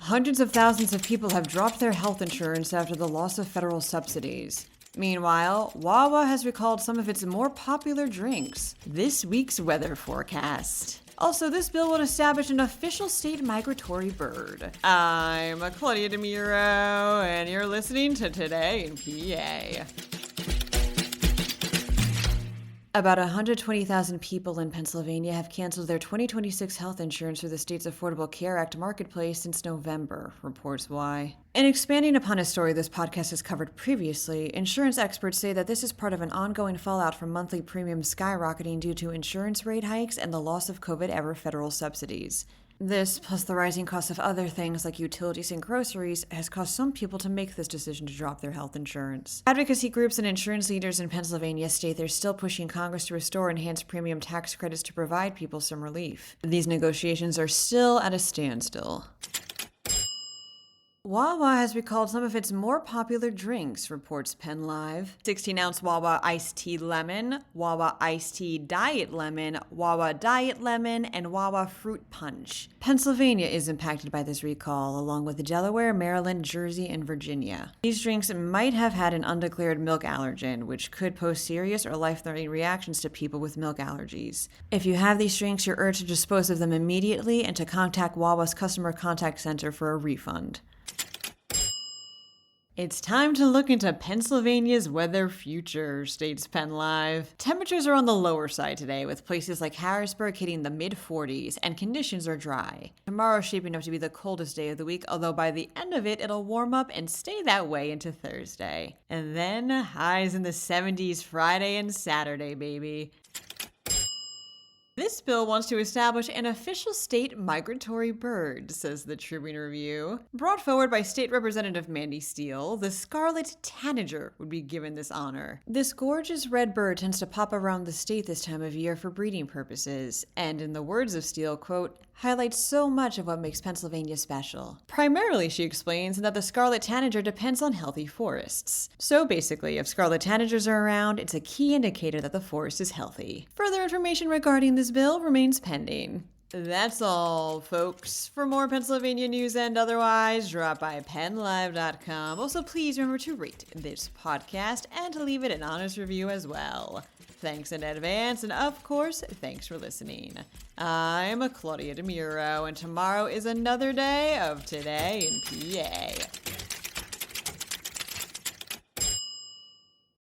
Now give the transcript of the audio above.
Hundreds of thousands of people have dropped their health insurance after the loss of federal subsidies. Meanwhile, Wawa has recalled some of its more popular drinks. This week's weather forecast. Also, this bill would establish an official state migratory bird. I'm Claudia Dimuro, and you're listening to Today in PA. About 120,000 people in Pennsylvania have canceled their 2026 health insurance through the state's Affordable Care Act marketplace since November, reports Why. In expanding upon a story this podcast has covered previously, insurance experts say that this is part of an ongoing fallout from monthly premiums skyrocketing due to insurance rate hikes and the loss of COVID-era federal subsidies. This, plus the rising cost of other things like utilities and groceries, has caused some people to make this decision to drop their health insurance. Advocacy groups and insurance leaders in Pennsylvania state they're still pushing Congress to restore enhanced premium tax credits to provide people some relief. These negotiations are still at a standstill. Wawa has recalled some of its more popular drinks, reports PennLive. 16-ounce Wawa Iced Tea Lemon, Wawa Iced Tea Diet Lemon, Wawa Diet Lemon, and Wawa Fruit Punch. Pennsylvania is impacted by this recall, along with Delaware, Maryland, Jersey, and Virginia. These drinks might have had an undeclared milk allergen, which could pose serious or life-threatening reactions to people with milk allergies. If you have these drinks, you're urged to dispose of them immediately and to contact Wawa's customer contact center for a refund. It's time to look into Pennsylvania's weather future, states PennLive. Temperatures are on the lower side today, with places like Harrisburg hitting the mid-40s, and conditions are dry. Tomorrow's shaping up to be the coldest day of the week, although by the end of it, it'll warm up and stay that way into Thursday. And then highs in the 70s Friday and Saturday, baby. This bill wants to establish an official state migratory bird, says the Tribune Review. Brought forward by State Representative Mandy Steele, the Scarlet Tanager would be given this honor. This gorgeous red bird tends to pop around the state this time of year for breeding purposes, and in the words of Steele, quote, highlights so much of what makes Pennsylvania special. Primarily, she explains, that the Scarlet Tanager depends on healthy forests. So basically, if Scarlet Tanagers are around, it's a key indicator that the forest is healthy. Further information regarding this bill remains pending. That's all, folks. For more Pennsylvania news and otherwise, drop by PennLive.com. Also, please remember to rate this podcast and to leave it an honest review as well. Thanks in advance, and of course, thanks for listening. I'm Claudia Dimuro, and tomorrow is another day of Today in PA.